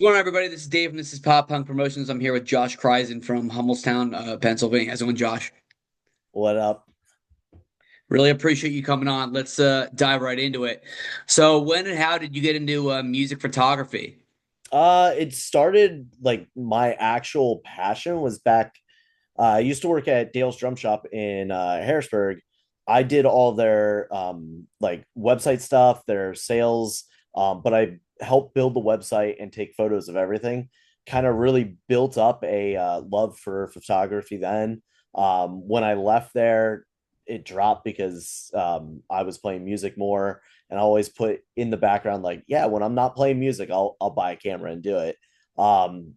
What's going on, everybody? This is Dave, and this is Pop Punk Promotions. I'm here with Josh Krizan from Hummelstown, Pennsylvania. How's it going, Josh? What up? Really appreciate you coming on. Let's dive right into it. So, when and how did you get into music photography? It started like my actual passion was back. I used to work at Dale's Drum Shop in Harrisburg. I did all their like website stuff, their sales, but I helped build the website and take photos of everything. Kind of really built up a love for photography then. When I left there, it dropped because I was playing music more, and I always put in the background like, yeah, when I'm not playing music, I'll buy a camera and do it.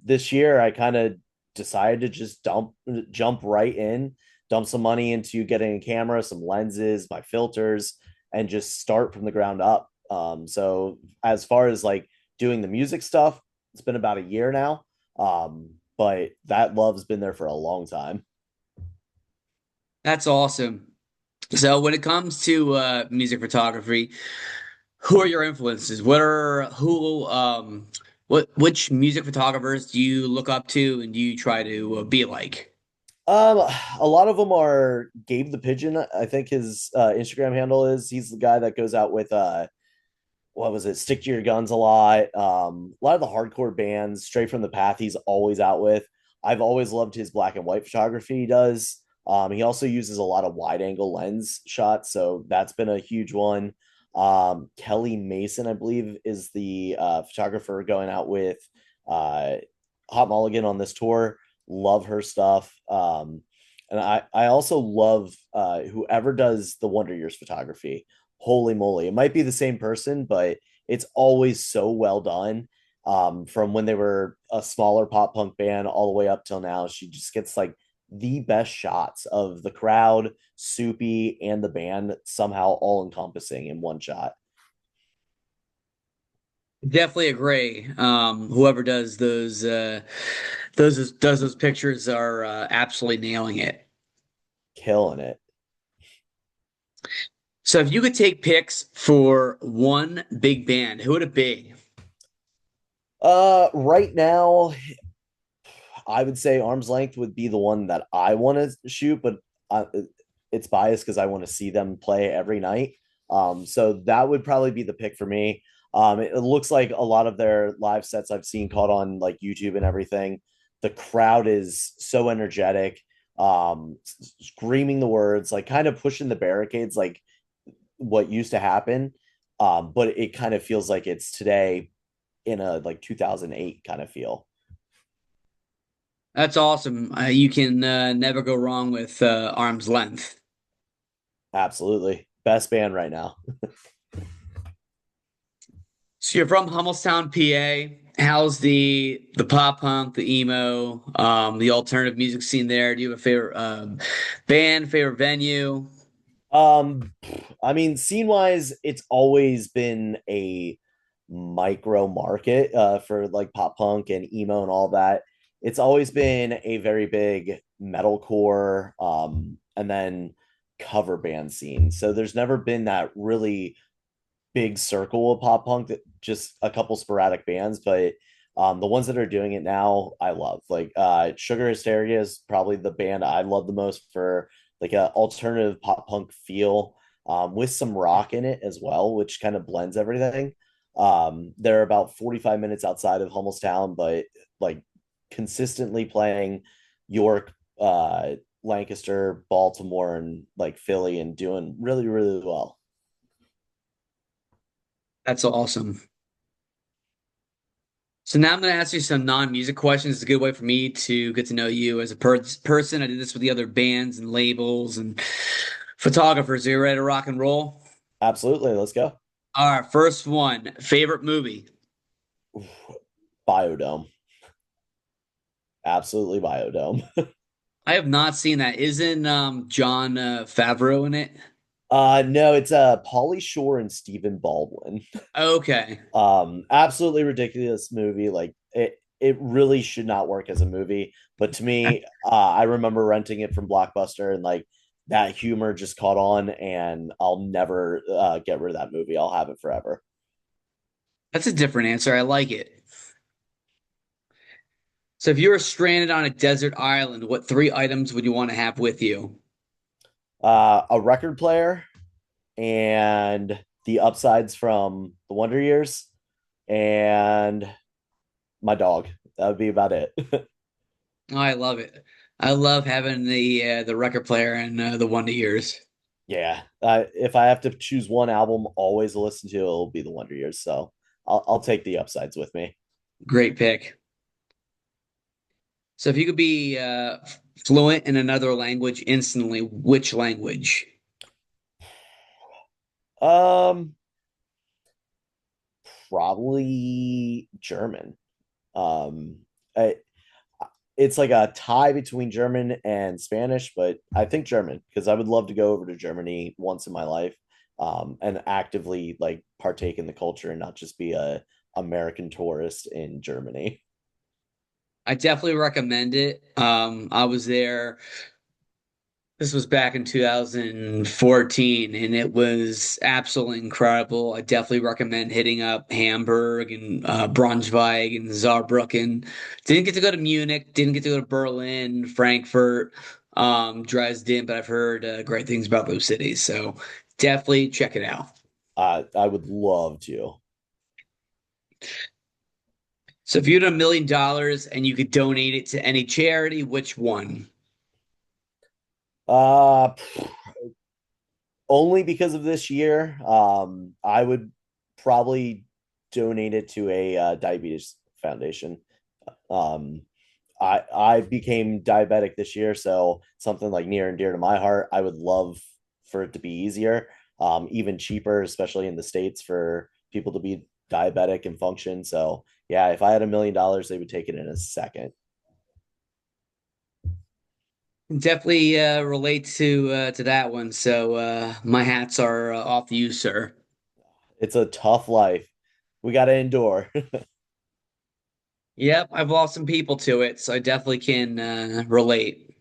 This year, I kind of decided to just jump right in, dump some money into getting a camera, some lenses, my filters, and just start from the ground up. So as far as like doing the music stuff, it's been about a year now. But that love's been there for a long time. That's awesome. So, when it comes to music photography, who are your influences? Which music photographers do you look up to and do you try to be like? Um, a lot of them are Gabe the Pigeon. I think his Instagram handle is. He's the guy that goes out with what was it? Stick to Your Guns a lot. A lot of the hardcore bands, Straight from the Path. He's always out with. I've always loved his black and white photography he does. He also uses a lot of wide angle lens shots, so that's been a huge one. Kelly Mason, I believe, is the photographer going out with uh, Hot Mulligan on this tour. Love her stuff. And I also love whoever does the Wonder Years photography. Holy moly. It might be the same person, but it's always so well done. From when they were a smaller pop punk band all the way up till now, she just gets like the best shots of the crowd, Soupy, and the band somehow all encompassing in one shot. Definitely agree. Whoever does those pictures are absolutely nailing it. Killing it. So if you could take picks for one big band, who would it be? Right now, I would say Arm's Length would be the one that I want to shoot, but I, it's biased because I want to see them play every night. So that would probably be the pick for me. It looks like a lot of their live sets I've seen caught on like YouTube and everything. The crowd is so energetic, screaming the words, like kind of pushing the barricades, like what used to happen. But it kind of feels like it's today in a like 2008 kind of feel. That's awesome. You can never go wrong with Arm's Length. Absolutely. Best band right now. So you're from Hummelstown, PA. How's the pop punk, the emo, the alternative music scene there? Do you have a favorite band, favorite venue? Um, I mean, scene wise, it's always been a micro market for like pop punk and emo and all that. It's always been a very big metalcore and then cover band scene. So there's never been that really big circle of pop punk that just a couple sporadic bands, but the ones that are doing it now, I love. Like Sugar Hysteria is probably the band I love the most for like a alternative pop punk feel with some rock in it as well, which kind of blends everything. They're about 45 minutes outside of Hummelstown, but like consistently playing York, Lancaster, Baltimore, and like Philly and doing really, really well. That's awesome. So now I'm going to ask you some non-music questions. It's a good way for me to get to know you as a person. I did this with the other bands and labels and photographers. Are you ready to rock and roll? Absolutely. Let's go. All right, first one. Favorite movie? Biodome. Absolutely Biodome. I have not seen that. Isn't John Favreau in it? No, it's Pauly Shore and Stephen Baldwin. Okay. Absolutely ridiculous movie. Like it really should not work as a movie. But to me, I remember renting it from Blockbuster and like that humor just caught on, and I'll never get rid of that movie. I'll have it forever. That's a different answer. I like it. So if you were stranded on a desert island, what three items would you want to have with you? A record player and the upsides from the Wonder Years and my dog. That would be about it. Oh, I love it. I love having the record player and the Wonder Years. Yeah. If I have to choose one album always to listen to, it'll be the Wonder Years. So I'll take the upsides with me. Great pick. So if you could be fluent in another language instantly, which language? Um, Probably German. Um, I, it's like a tie between German and Spanish, but I think German because I would love to go over to Germany once in my life, and actively like partake in the culture and not just be a American tourist in Germany. I definitely recommend it. I was there. This was back in 2014, and it was absolutely incredible. I definitely recommend hitting up Hamburg and Braunschweig and Saarbrücken. Didn't get to go to Munich, didn't get to go to Berlin, Frankfurt, Dresden, but I've heard great things about those cities. So definitely check it out. I would love to. So if you had $1 million and you could donate it to any charity, which one? Uh, Only because of this year. I would probably donate it to a diabetes foundation. Um, I became diabetic this year, so something like near and dear to my heart. I would love for it to be easier, even cheaper, especially in the States for people to be diabetic and function. So yeah, if I had $1 million, they would take it in a second. Definitely relate to that one. So my hats are off to you, sir. It's a tough life. We got to endure. Yep, I've lost some people to it, so I definitely can relate.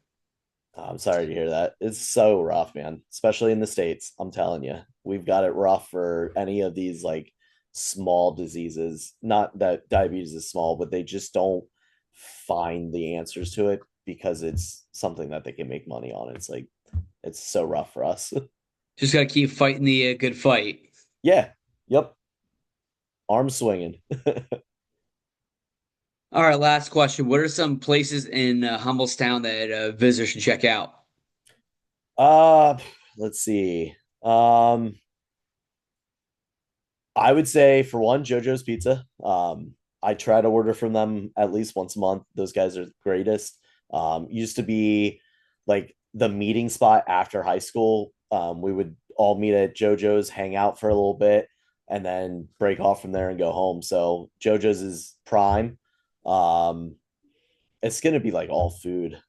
I'm sorry to hear that. It's so rough, man, especially in the States. I'm telling you, we've got it rough for any of these like small diseases. Not that diabetes is small, but they just don't find the answers to it because it's something that they can make money on. It's like, it's so rough for us. Just gotta keep fighting the good fight. Yeah. Yep. Arms swinging. All right, last question. What are some places in Hummelstown that visitors should check out? uh, let's see. Um, I would say for one, JoJo's Pizza. I try to order from them at least once a month. Those guys are the greatest. Used to be like the meeting spot after high school. We would all meet at JoJo's, hang out for a little bit, and then break off from there and go home. So JoJo's is prime. Um, it's gonna be like all food.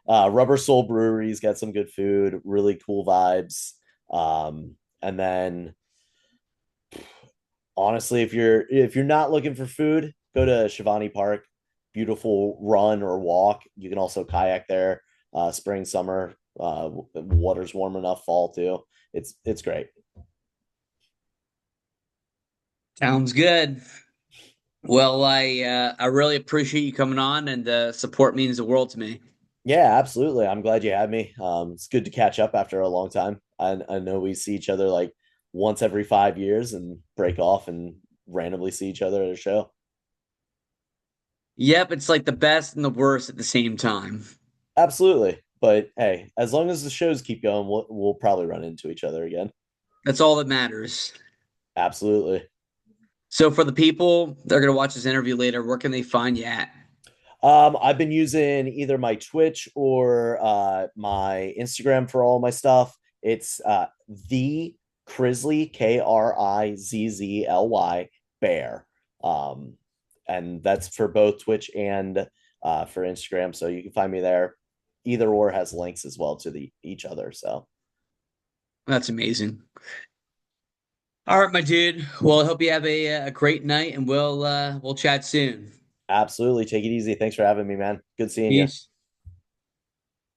Rubber Soul Brewery's got some good food, really cool vibes. And then honestly, if you're not looking for food, go to Shivani Park. Beautiful run or walk. You can also kayak there. Spring, summer, water's warm enough. Fall too. It's great. Sounds good. Well, I really appreciate you coming on, and the support means the world to me. Yeah, absolutely. I'm glad you had me. It's good to catch up after a long time. I know we see each other like once every 5 years and break off and randomly see each other at a show. Yep, it's like the best and the worst at the same time. Absolutely. But hey, as long as the shows keep going, we'll probably run into each other again. That's all that matters. Absolutely. So for the people that are going to watch this interview later, where can they find you at? I've been using either my Twitch or my Instagram for all my stuff. It's the Krizzly Krizzly Bear, um, and that's for both Twitch and for Instagram. So you can find me there. Either or has links as well to the each other. So That's amazing. All right, my dude. Well, I hope you have a great night, and we'll chat soon. absolutely, take it easy. Thanks for having me, man. Good seeing you. Peace.